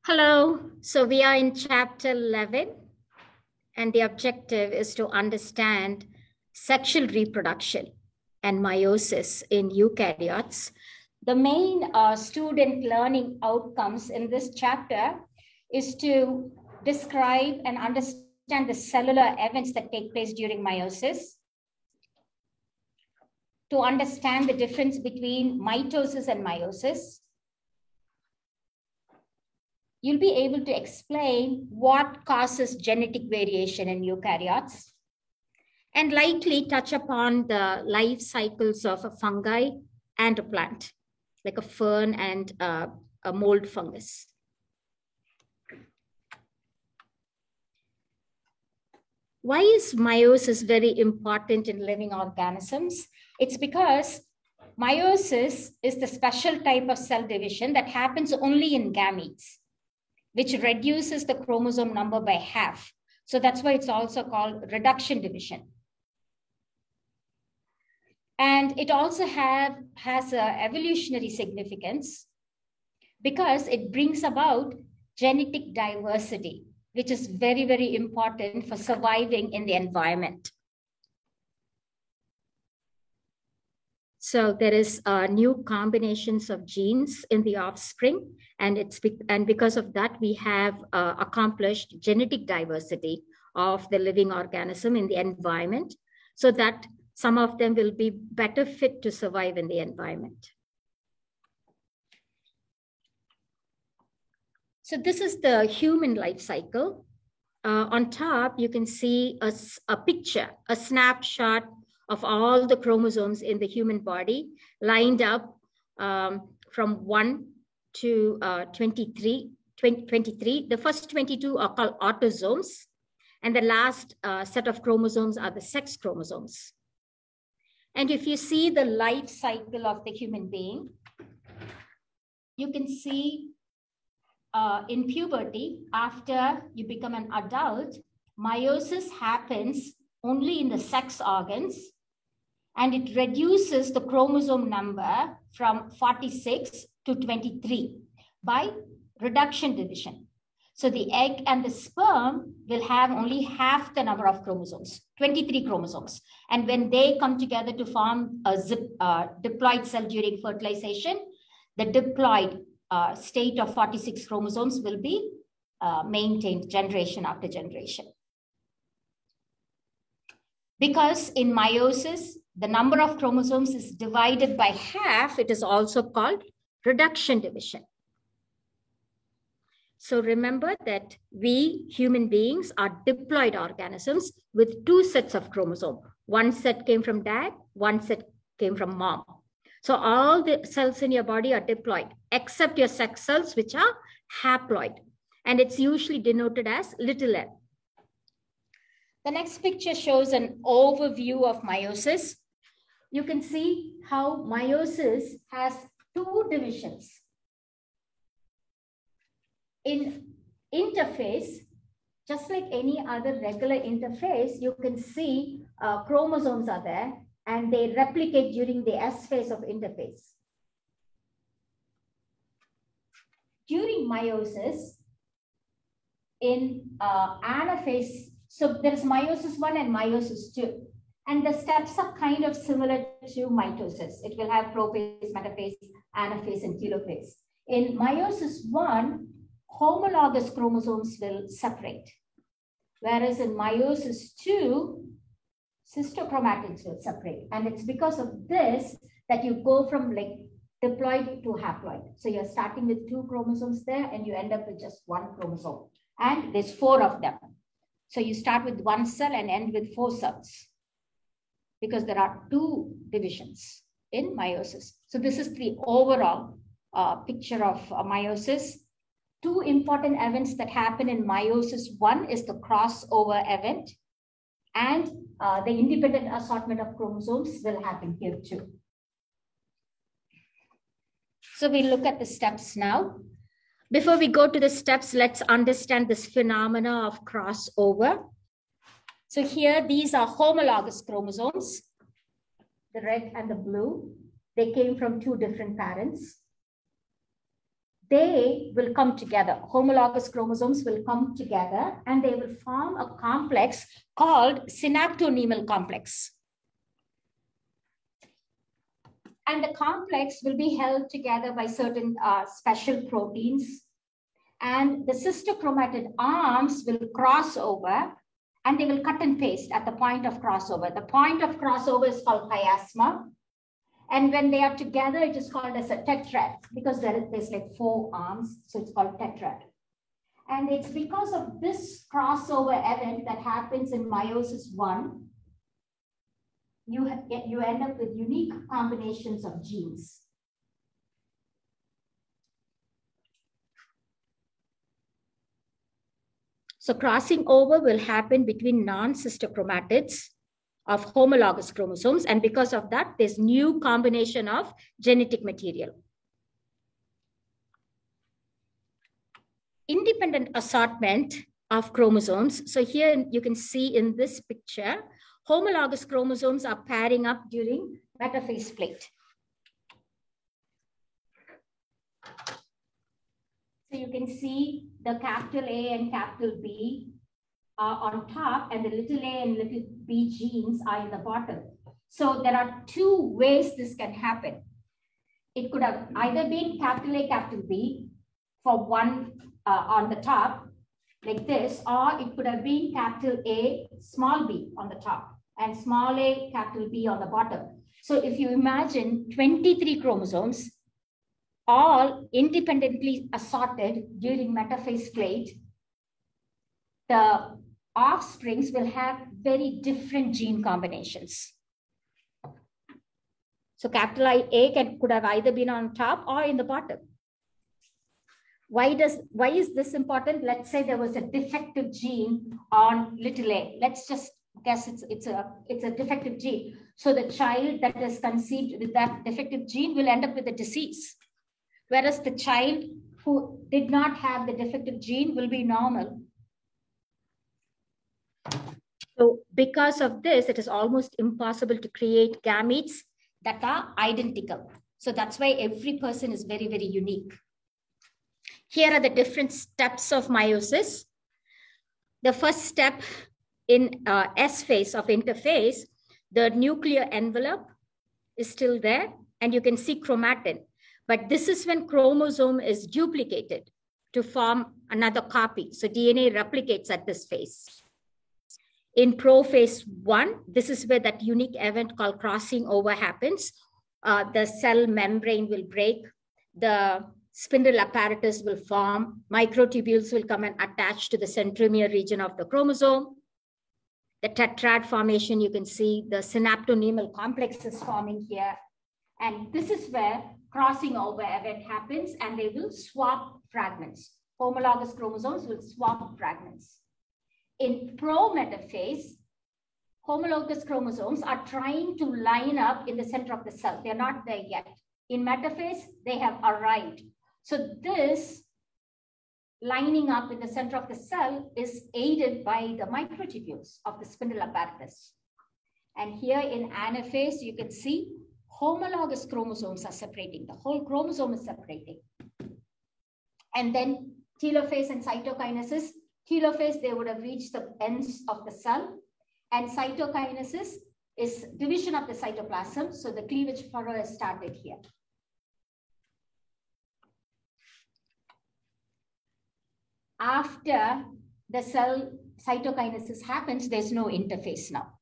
Hello, so we are in chapter 11, and the objective is to understand sexual reproduction and meiosis in eukaryotes. The main student learning outcomes in this chapter is to describe and understand the cellular events that take place during meiosis, to understand the difference between mitosis and meiosis. You'll be able to explain what causes genetic variation in eukaryotes and likely touch upon the life cycles of a fungi and a plant, like a fern and a mold fungus. Why is meiosis very important in living organisms? It's because meiosis is the special type of cell division that happens only in gametes, which reduces the chromosome number by half. So that's why it's also called reduction division. And it also has a evolutionary significance because it brings about genetic diversity, which is very, very important for surviving in the environment. So there is new combinations of genes in the offspring, and because of that, we have accomplished genetic diversity of the living organism in the environment, so that some of them will be better fit to survive in the environment. So this is the human life cycle. On top, you can see a picture, a snapshot of all the chromosomes in the human body lined up from 1 to 23. The first 22 are called autosomes, and the last set of chromosomes are the sex chromosomes. And if you see the life cycle of the human being, you can see in puberty, after you become an adult, meiosis happens only in the sex organs, and it reduces the chromosome number from 46 to 23 by reduction division. So the egg and the sperm will have only half the number of chromosomes, 23 chromosomes. And when they come together to form a diploid cell during fertilization, the diploid state of 46 chromosomes will be maintained generation after generation. Because in meiosis, the number of chromosomes is divided by half, it is also called reduction division. So remember that we human beings are diploid organisms with two sets of chromosomes. One set came from dad, one set came from mom. So all the cells in your body are diploid, except your sex cells, which are haploid. And it's usually denoted as little l. The next picture shows an overview of meiosis. You can see how meiosis has two divisions. In interphase, just like any other regular interphase, you can see chromosomes are there and they replicate during the S phase of interphase. During meiosis, in anaphase, so there's meiosis 1 and meiosis 2. And the steps are kind of similar to mitosis. It will have prophase, metaphase, anaphase, and telophase. In meiosis 1, homologous chromosomes will separate. Whereas in meiosis 2, cystochromatids will separate. And it's because of this that you go from like diploid to haploid. So you're starting with 2 chromosomes there and you end up with just 1 chromosome. And there's 4 of them. So you start with 1 cell and end with 4 cells, because there are 2 divisions in meiosis. So this is the overall picture of meiosis. 2 important events that happen in meiosis. One is the crossover event, and the independent assortment of chromosomes will happen here too. So we look at the steps now. Before we go to the steps, let's understand this phenomena of crossover. So here, these are homologous chromosomes, the red and the blue. They came from 2 different parents. they will come together. Homologous chromosomes will come together and they will form a complex called synaptonemal complex. And the complex will be held together by certain special proteins. And the sister chromatid arms will cross over and they will cut and paste at the point of crossover. The point of crossover is called chiasma. And when they are together, it is called as a tetrad because there's like 4 arms. So it's called tetrad. And it's because of this crossover event that happens in meiosis 1, you end up with unique combinations of genes. So crossing over will happen between non-sister chromatids of homologous chromosomes. And because of that, there's new combination of genetic material. Independent assortment of chromosomes. So here you can see in this picture, homologous chromosomes are pairing up during metaphase plate. So you can see the capital A and capital B are on top and the little a and little b genes are in the bottom. So there are 2 ways this can happen. It could have either been capital A, capital B for one on the top like this, or it could have been capital A, small b on the top and small a, capital B on the bottom. So if you imagine 23 chromosomes, all independently assorted during metaphase plate, the offsprings will have very different gene combinations. So capital A could have either been on top or in the bottom. Why is this important? Let's say there was a defective gene on little a. Let's just guess it's a defective gene. So the child that is conceived with that defective gene will end up with a disease. Whereas the child who did not have the defective gene will be normal. So because of this, it is almost impossible to create gametes that are identical. So that's why every person is very, very unique. Here are the different steps of meiosis. The first step in S phase of interphase, the nuclear envelope is still there and you can see chromatin. But this is when chromosome is duplicated to form another copy. So DNA replicates at this phase. In prophase 1, this is where that unique event called crossing over happens. The cell membrane will break. The spindle apparatus will form. Microtubules will come and attach to the centromere region of the chromosome. The tetrad formation, you can see the synaptonemal complex is forming here. And this is where crossing over event happens and they will swap fragments. Homologous chromosomes will swap fragments. In prometaphase, homologous chromosomes are trying to line up in the center of the cell. They're not there yet. In metaphase, they have arrived. So this lining up in the center of the cell is aided by the microtubules of the spindle apparatus. And here in anaphase, you can see homologous chromosomes are separating. The whole chromosome is separating. And then telophase and cytokinesis. Telophase, they would have reached the ends of the cell. And cytokinesis is division of the cytoplasm. So the cleavage furrow has started here. After the cell cytokinesis happens, there's no interphase now.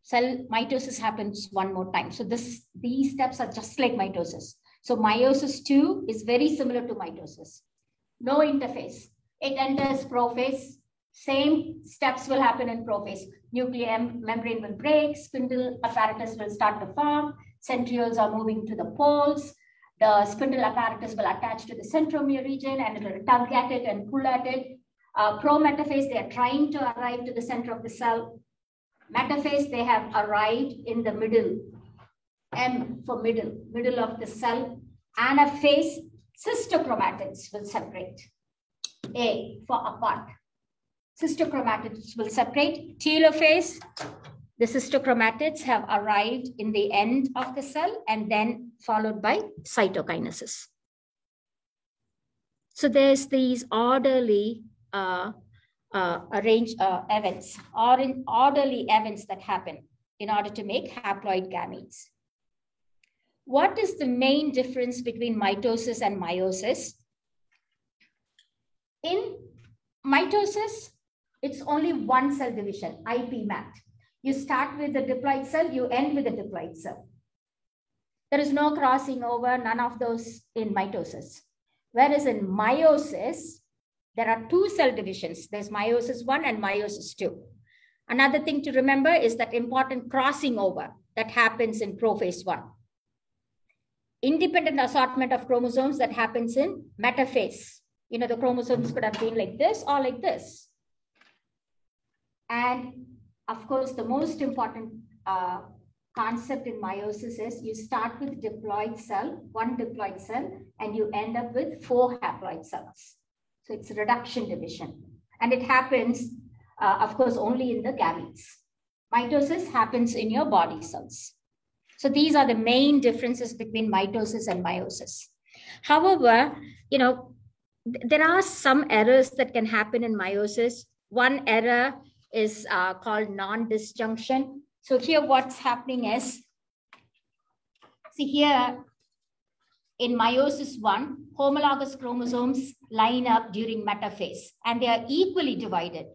Cell mitosis happens one more time. So these steps are just like mitosis. So meiosis 2 is very similar to mitosis. No interphase. It enters prophase. Same steps will happen in prophase. Nuclear membrane will break. Spindle apparatus will start to form. Centrioles are moving to the poles. The spindle apparatus will attach to the centromere region and it will tug at it and pull at it. Prometaphase, they are trying to arrive to the center of the cell. Metaphase, they have arrived in the middle. M for middle of the cell. Anaphase, sister chromatids will separate. A for apart. Sister chromatids will separate. Telophase, the sister chromatids have arrived in the end of the cell and then followed by cytokinesis. So there's these orderly events, or in orderly events that happen in order to make haploid gametes. What is the main difference between mitosis and meiosis? In mitosis, it's only one cell division, IPMAT. You start with the diploid cell, you end with the diploid cell. There is no crossing over, none of those in mitosis. Whereas in meiosis, there are two cell divisions. There's meiosis 1 and meiosis 2. Another thing to remember is that important crossing over that happens in prophase 1. Independent assortment of chromosomes that happens in metaphase. You know, the chromosomes could have been like this or like this. And of course, the most important concept in meiosis is you start with diploid cell, one diploid cell, and you end up with 4 haploid cells. So it's reduction division. And it happens, of course, only in the gametes. Mitosis happens in your body cells. So these are the main differences between mitosis and meiosis. However, you know, there are some errors that can happen in meiosis. One error is called non-disjunction. So here what's happening is, see here in meiosis 1, homologous chromosomes line up during metaphase and they are equally divided.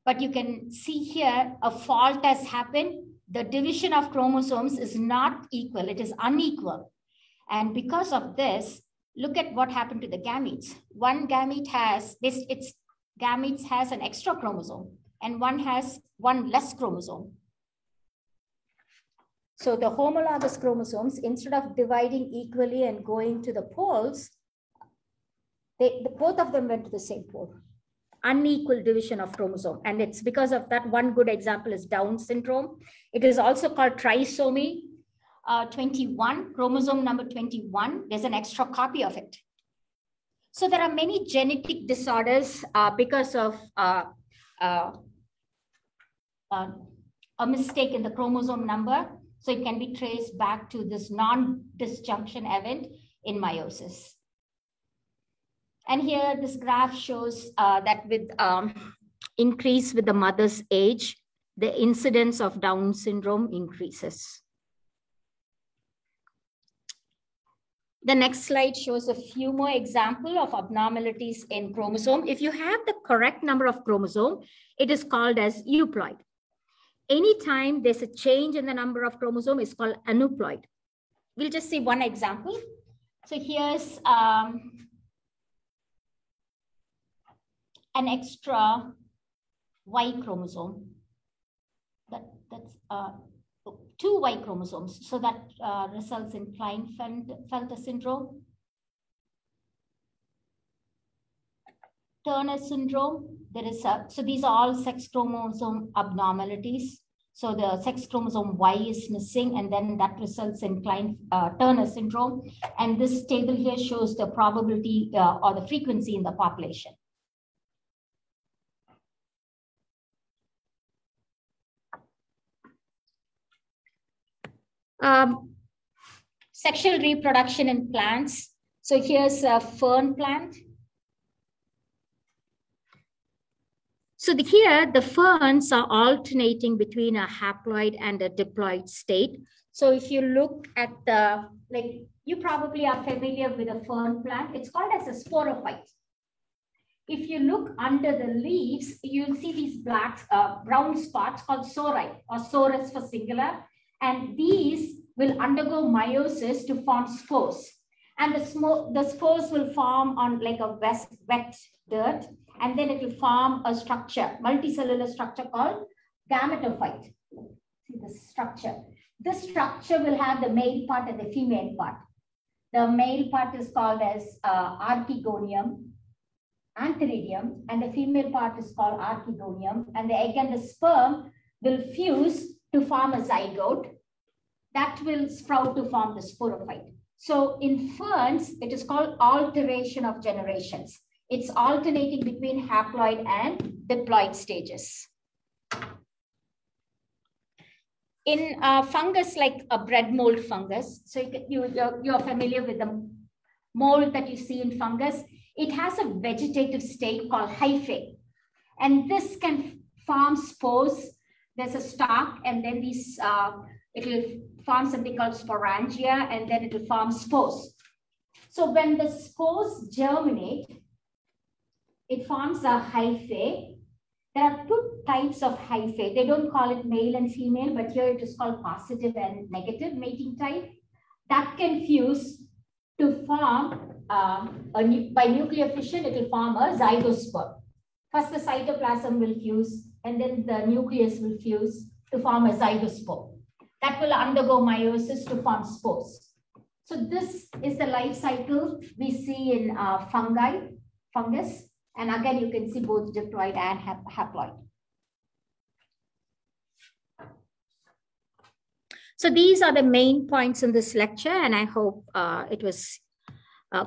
But you can see here a fault has happened. The division of chromosomes is not equal, it is unequal. And because of this, look at what happened to the gametes. One gamete has, its gametes has an extra chromosome and one has one less chromosome. So the homologous chromosomes, instead of dividing equally and going to the poles, both of them went to the same pole. Unequal division of chromosome. And it's because of that. One good example is Down syndrome. It is also called trisomy 21, chromosome number 21. There's an extra copy of it. So there are many genetic disorders because of a mistake in the chromosome number. So it can be traced back to this non-disjunction event in meiosis. And here this graph shows that with increase with the mother's age, the incidence of Down syndrome increases. The next slide shows a few more examples of abnormalities in chromosome. If you have the correct number of chromosome, it is called as euploid. Anytime there's a change in the number of chromosome, it's called aneuploid. We'll just see one example. So here's an extra Y chromosome. That's 2 Y chromosomes. So that results in Klinefelter syndrome. Turner syndrome, so these are all sex chromosome abnormalities. So the sex chromosome Y is missing, and then that results in Turner syndrome. And this table here shows the probability or the frequency in the population. Sexual reproduction in plants. So here's a fern plant. So here the ferns are alternating between a haploid and a diploid state. So if you look at the, like, you probably are familiar with a fern plant. It's called as a sporophyte. If you look under the leaves, you'll see these black, brown spots called sori, or sorus for singular. And these will undergo meiosis to form spores. And the spores will form on like a wet dirt. And then it will form a structure, multicellular structure called gametophyte. See this structure. This structure will have the male part and the female part. The male part is called as archegonium, antheridium, and the female part is called archegonium. And the egg and the sperm will fuse to form a zygote that will sprout to form the sporophyte. So in ferns, it is called alteration of generations. It's alternating between haploid and diploid stages. In fungus, like a bread mold fungus, so you're familiar with the mold that you see in fungus. it has a vegetative state called hyphae. And this can form spores. There's a stalk, and then these, it will form something called sporangia, and then it will form spores. So when the spores germinate, it forms a hyphae. There are two types of hyphae. They don't call it male and female, but here it is called positive and negative mating type. That can fuse to form, by nuclear fission, it will form a zygospore. First, the cytoplasm will fuse, and then the nucleus will fuse to form a zygospore. That will undergo meiosis to form spores. So this is the life cycle we see in fungus. And again, you can see both diploid and haploid. So these are the main points in this lecture, and I hope it was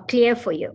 clear for you.